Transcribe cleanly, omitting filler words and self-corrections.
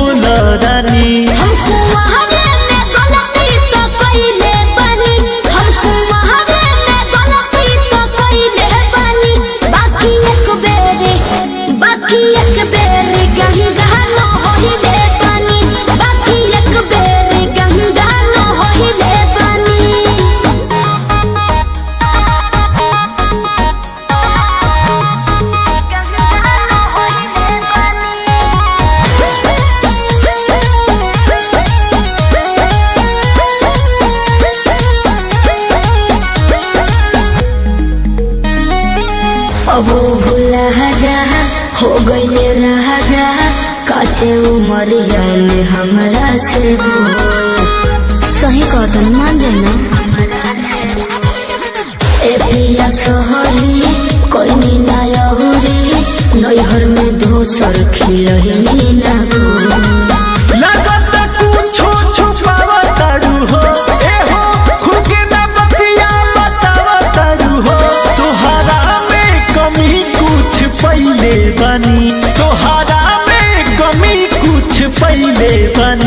बोला रानी। हमको वहारे में गलती तो कइले बानी, हमको वहारे में गलती तो कइले बानी। बाकी एक बेरी गंगा न होइले बानी, बाकी एक बेरी गंगा न होइले बानी। अब भूला जा हो गईले राजा, काचे उमरिया में हमरा से सही कहतन मान जाना। ए पिया सोहरी कोई ना यहुरी, नैहर में दोसर खिलही ना लगत कुछो छुपावा तारू हो, ए हो खुद के ना बतिया बतावा तारू हो। तोहरा में कमी कुछ पहिले बनी, तोहरा में कमी कुछ पहिले बनी।